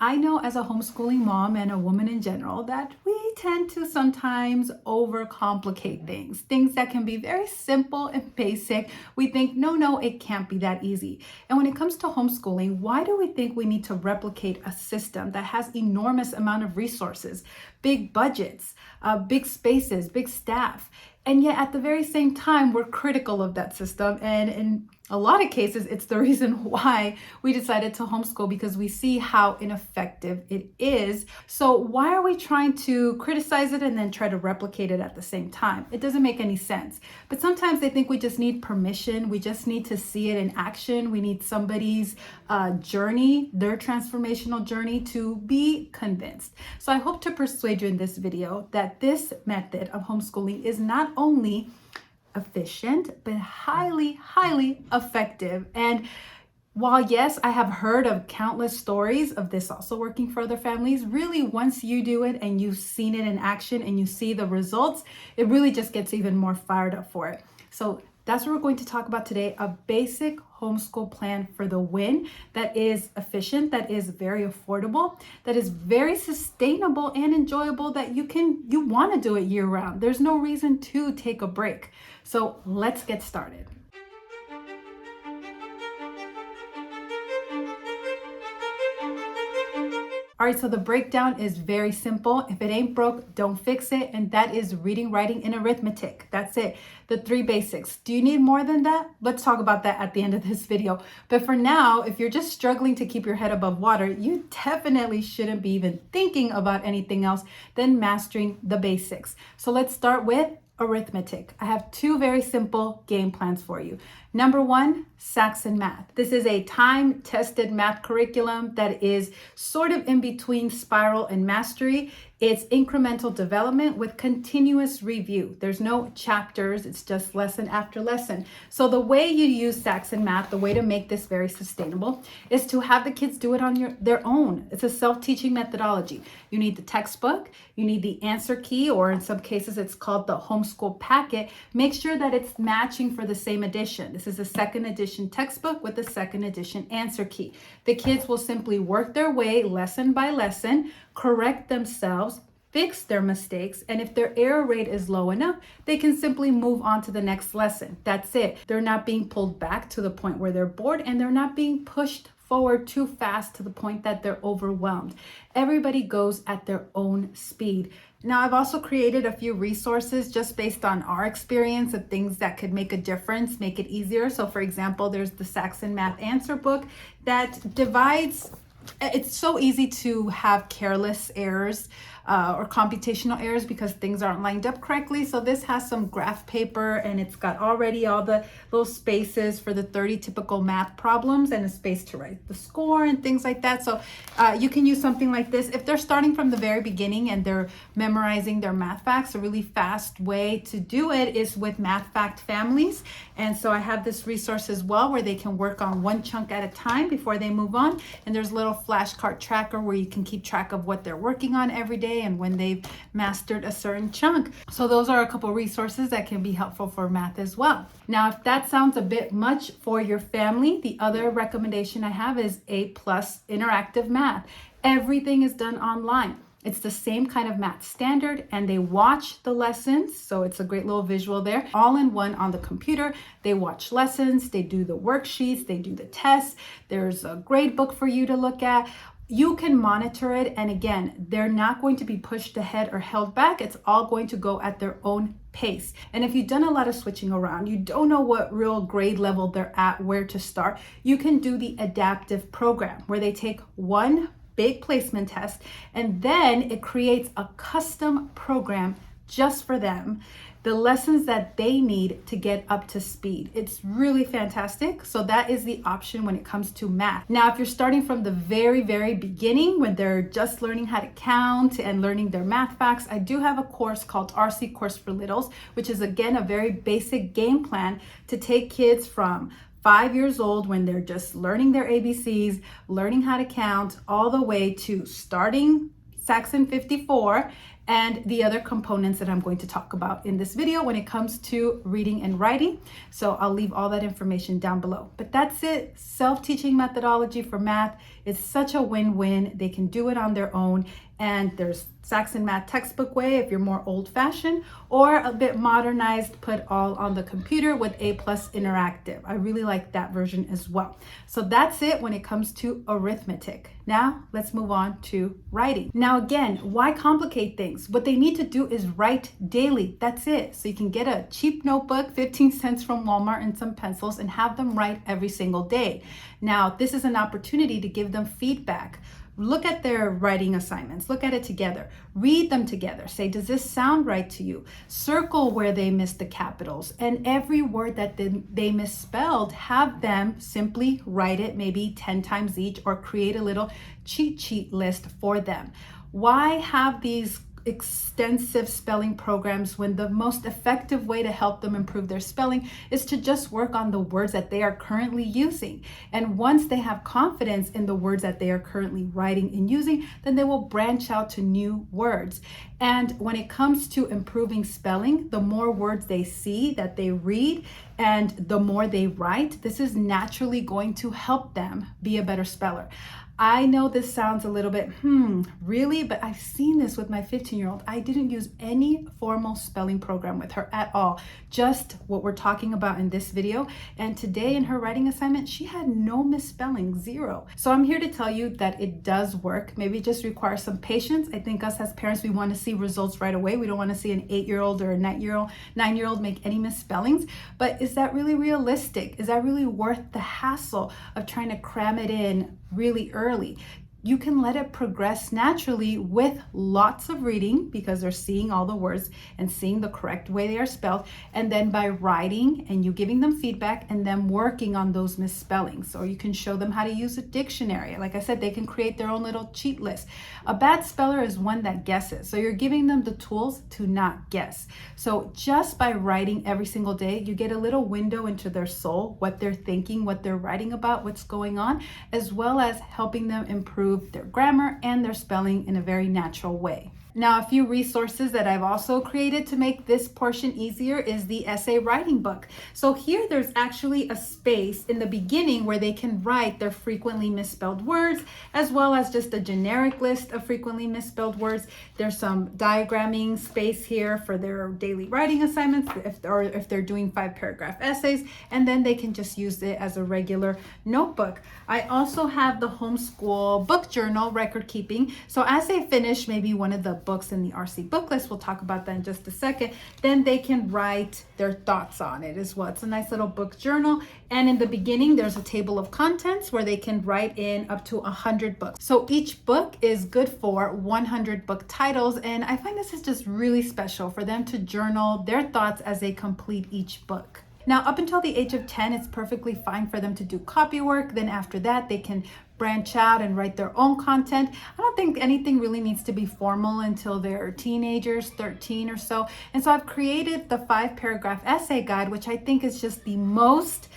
I know as a homeschooling mom and a woman in general that we tend to sometimes overcomplicate things that can be very simple and basic. We think, no, it can't be that easy. And when it comes to homeschooling, why do we think we need to replicate a system that has enormous amount of resources, big budgets, big spaces, big staff? And yet at the very same time, we're critical of that system. And in a lot of cases, it's the reason why we decided to homeschool, because we see how ineffective it is. So why are we trying to criticize it and then try to replicate it at the same time? It doesn't make any sense. But sometimes I think we just need permission. We just need to see it in action. We need somebody's journey, their transformational journey, to be convinced. So I hope to persuade you in this video that this method of homeschooling is not only efficient, but highly effective. And while yes, I have heard of countless stories of this also working for other families, really once you do it and you've seen it in action and you see the results, it really just gets even more fired up for it. So that's what we're going to talk about today, a basic homeschool plan for the win that is efficient, that is very affordable, that is very sustainable and enjoyable, that you want to do it year round. There's no reason to take a break. So let's get started. All right, so the breakdown is very simple. If it ain't broke, don't fix it. And that is reading, writing, and arithmetic. That's it. The three basics. Do you need more than that? Let's talk about that at the end of this video. But for now, if you're just struggling to keep your head above water, you definitely shouldn't be even thinking about anything else than mastering the basics. So let's start with arithmetic. I have two very simple game plans for you. Number one, Saxon Math. This is a time-tested math curriculum that is sort of in between Spiral and Mastery. It's incremental development with continuous review. There's no chapters, it's just lesson after lesson. So the way you use Saxon Math, the way to make this very sustainable, is to have the kids do it on their own. It's a self-teaching methodology. You need the textbook, you need the answer key, or in some cases it's called the homeschool packet. Make sure that it's matching for the same edition. This is a second edition textbook with a second edition answer key. The kids will simply work their way lesson by lesson, correct themselves, fix their mistakes, and if their error rate is low enough, they can simply move on to the next lesson. That's it. They're not being pulled back to the point where they're bored, and they're not being pushed forward too fast to the point that they're overwhelmed. Everybody goes at their own speed. Now, I've also created a few resources just based on our experience of things that could make a difference, make it easier. So for example, there's the Saxon Math Answer Book that divides. It's so easy to have careless errors or computational errors because things aren't lined up correctly. So this has some graph paper, and it's got already all the little spaces for the 30 typical math problems and a space to write the score and things like that. So you can use something like this. If they're starting from the very beginning and they're memorizing their math facts, a really fast way to do it is with Math Fact Families. And so I have this resource as well where they can work on one chunk at a time before they move on. And there's a little flashcard tracker where you can keep track of what they're working on every day and when they've mastered a certain chunk. So those are a couple resources that can be helpful for math as well. Now, if that sounds a bit much for your family, the other recommendation I have is A+ Interactive Math. Everything is done online. It's the same kind of math standard, and they watch the lessons. So it's a great little visual there, all in one on the computer. They watch lessons, they do the worksheets, they do the tests. There's a grade book for you to look at. You can monitor it, and again, they're not going to be pushed ahead or held back. It's all going to go at their own pace. And if you've done a lot of switching around, you don't know what real grade level they're at, where to start, you can do the adaptive program where they take one big placement test and then it creates a custom program just for them, the lessons that they need to get up to speed. It's really fantastic. So that is the option when it comes to math. Now, if you're starting from the very beginning, when they're just learning how to count and learning their math facts, I do have a course called RC Course for Littles, which is again a very basic game plan to take kids from 5 years old, when they're just learning their ABCs, learning how to count, all the way to starting Saxon 54 and the other components that I'm going to talk about in this video when it comes to reading and writing. So I'll leave all that information down below. But that's it. Self-teaching methodology for math is such a win-win. They can do it on their own. And there's Saxon Math textbook way if you're more old-fashioned, or a bit modernized, put all on the computer with A+ interactive. I really like that version as well. So that's it when it comes to arithmetic. Now let's move on to writing. Now again, why complicate things? What they need to do is write daily. That's it. So you can get a cheap notebook, 15 cents from Walmart, and some pencils, and have them write every single day. Now this is an opportunity to give them feedback. Look at their writing assignments. Look at it together. Read them together. Say, does this sound right to you? Circle where they missed the capitals. And every word that they misspelled, have them simply write it maybe 10 times each, or create a little cheat sheet list for them. Why have these extensive spelling programs when the most effective way to help them improve their spelling is to just work on the words that they are currently using? And once they have confidence in the words that they are currently writing and using, then they will branch out to new words. And when it comes to improving spelling, the more words they see that they read and the more they write, this is naturally going to help them be a better speller. I know this sounds a little bit, really? But I've seen this with my 15-year-old. I didn't use any formal spelling program with her at all, just what we're talking about in this video. And today in her writing assignment, she had no misspelling, 0. So I'm here to tell you that it does work. Maybe it just requires some patience. I think us as parents, we want to see results right away. We don't want to see an 8-year-old or a 9-year-old make any misspellings. But is that really realistic? Is that really worth the hassle of trying to cram it in really early? You can let it progress naturally with lots of reading, because they're seeing all the words and seeing the correct way they are spelled, and then by writing and you giving them feedback and them working on those misspellings. Or you can show them how to use a dictionary. Like I said, they can create their own little cheat list. A bad speller is one that guesses. So you're giving them the tools to not guess. So just by writing every single day, you get a little window into their soul, what they're thinking, what they're writing about, what's going on, as well as helping them improve their grammar and their spelling in a very natural way. Now, a few resources that I've also created to make this portion easier is the essay writing book. So here there's actually a space in the beginning where they can write their frequently misspelled words, as well as just a generic list of frequently misspelled words. There's some diagramming space here for their daily writing assignments, if they're doing 5-paragraph essays, and then they can just use it as a regular notebook. I also have the Homeschool book journal record keeping. So as they finish maybe one of the books in the RC book list, we'll talk about that in just a second, then they can write their thoughts on it as well. It's a nice little book journal. And in the beginning, there's a table of contents where they can write in up to 100 books. So each book is good for 100 book titles. And I find this is just really special for them to journal their thoughts as they complete each book. Now, up until the age of 10, it's perfectly fine for them to do copy work. Then after that, they can branch out and write their own content. I don't think anything really needs to be formal until they're teenagers, 13 or so. And so I've created the 5-paragraph essay guide, which I think is just the most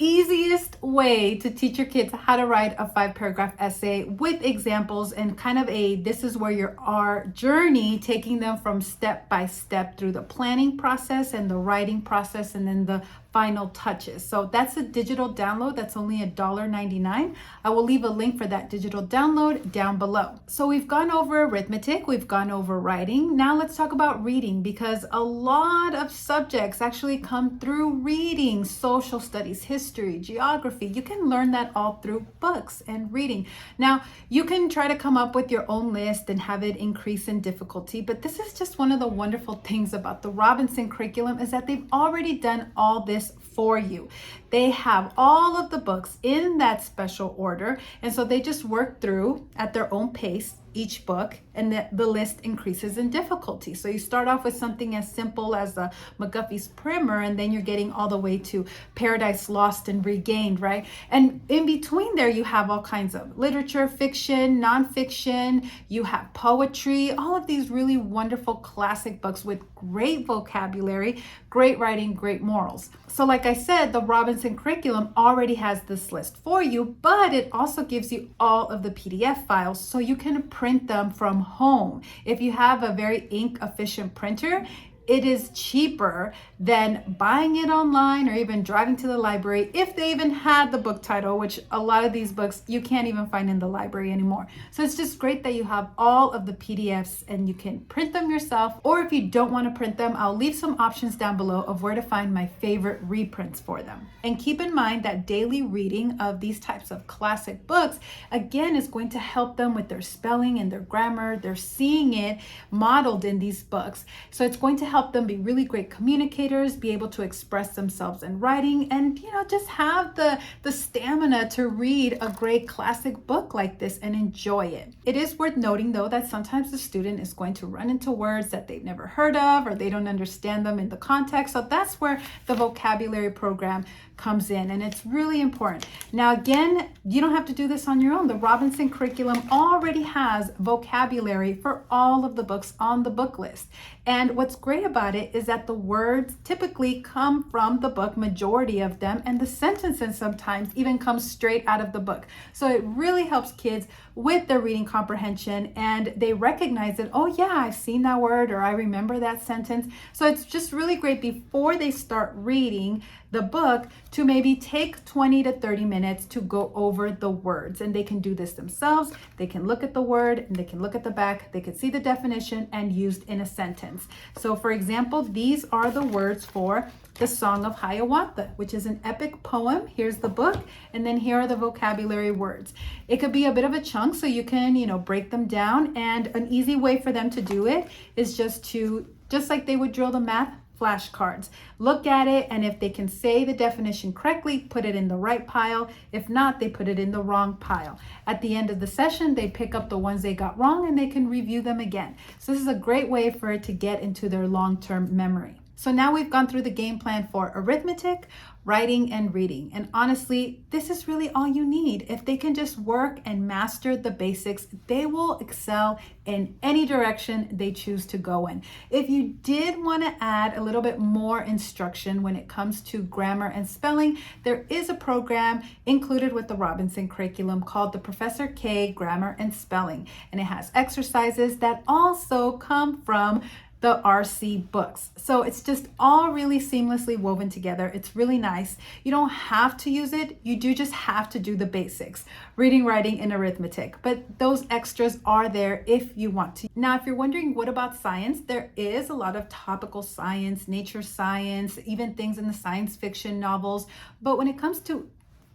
easiest way to teach your kids how to write a 5-paragraph essay with examples and kind of this is where your our journey, taking them from step by step through the planning process and the writing process and then the final touches. So that's a digital download that's only $1.99. I will leave a link for that digital download down below. So we've gone over arithmetic, we've gone over writing. Now let's talk about reading, because a lot of subjects actually come through reading: social studies, history, geography. You can learn that all through books and reading. Now you can try to come up with your own list and have it increase in difficulty, but this is just one of the wonderful things about the Robinson curriculum, is that they've already done all this for you. They have all of the books in that special order, and so they just work through at their own pace each book, and the list increases in difficulty. So you start off with something as simple as the McGuffey's Primer, and then you're getting all the way to Paradise Lost and Regained, right? And in between there, you have all kinds of literature, fiction, nonfiction, you have poetry, all of these really wonderful classic books with great vocabulary, great writing, great morals. So like I said, the Robinson curriculum already has this list for you, but it also gives you all of the PDF files so you can print them from home. If you have a very ink efficient printer, it is cheaper than buying it online or even driving to the library if they even had the book title, which a lot of these books you can't even find in the library anymore. So it's just great that you have all of the PDFs and you can print them yourself, or if you don't want to print them, I'll leave some options down below of where to find my favorite reprints for them. And keep in mind that daily reading of these types of classic books, again, is going to help them with their spelling and their grammar. They're seeing it modeled in these books. So it's going to help them be really great communicators, be able to express themselves in writing, and just have the stamina to read a great classic book like this and enjoy it. It is worth noting though that sometimes the student is going to run into words that they've never heard of or they don't understand them in the context. So that's where the vocabulary program comes in, and it's really important. Now again, you don't have to do this on your own. The Robinson curriculum already has vocabulary for all of the books on the book list. And what's great about it is that the words typically come from the book, majority of them, and the sentences sometimes even come straight out of the book. So it really helps kids with their reading comprehension, and they recognize it. Oh yeah, I've seen that word, or I remember that sentence. So it's just really great before they start reading the book to maybe take 20 to 30 minutes to go over the words, and they can do this themselves. They can look at the word and they can look at the back, they can see the definition and used in a sentence. So for example, these are the words for the Song of Hiawatha, which is an epic poem. Here's the book, and then here are the vocabulary words. It could be a bit of a chunk, so you can break them down, and an easy way for them to do it is just like they would drill the math flashcards. Look at it, and if they can say the definition correctly, put it in the right pile. If not, they put it in the wrong pile. At the end of the session, they pick up the ones they got wrong and they can review them again. So this is a great way for it to get into their long-term memory. So now we've gone through the game plan for arithmetic, writing, and reading. And honestly, this is really all you need. If they can just work and master the basics, they will excel in any direction they choose to go in. If you did want to add a little bit more instruction when it comes to grammar and spelling, there is a program included with the Robinson curriculum called the Professor K Grammar and Spelling. And it has exercises that also come from the RC books. So it's just all really seamlessly woven together. It's really nice. You don't have to use it. You do just have to do the basics, reading, writing, and arithmetic. But those extras are there if you want to. Now, if you're wondering what about science, there is a lot of topical science, nature science, even things in the science fiction novels. But when it comes to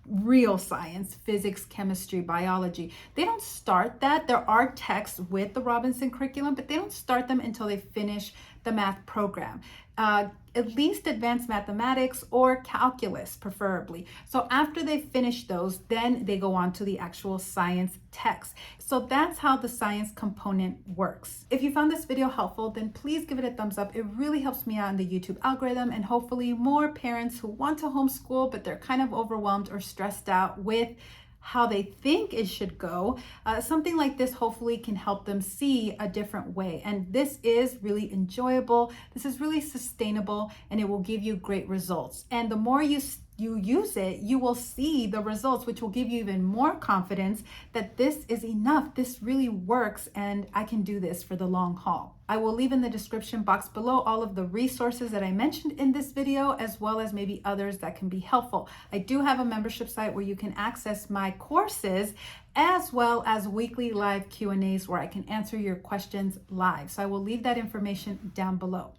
real science, physics, chemistry, biology, they don't start that. There are texts with the Robinson curriculum, but they don't start them until they finish the math program. At least advanced mathematics or calculus, preferably. So after they finish those, then they go on to the actual science text. So that's how the science component works. If you found this video helpful, then please give it a thumbs up. It really helps me out in the YouTube algorithm, and hopefully more parents who want to homeschool, but they're kind of overwhelmed or stressed out with how they think it should go, something like this hopefully can help them see a different way. And this is really enjoyable, this is really sustainable, and it will give you great results. And the more you use it, you will see the results, which will give you even more confidence that this is enough, this really works, and I can do this for the long haul. I will leave in the description box below all of the resources that I mentioned in this video, as well as maybe others that can be helpful. I do have a membership site where you can access my courses, as well as weekly live Q&As where I can answer your questions live. So I will leave that information down below.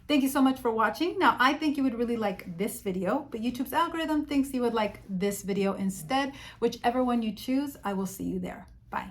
Thank you so much for watching. Now, I think you would really like this video, but YouTube's algorithm thinks you would like this video instead. Whichever one you choose, I will see you there. Bye.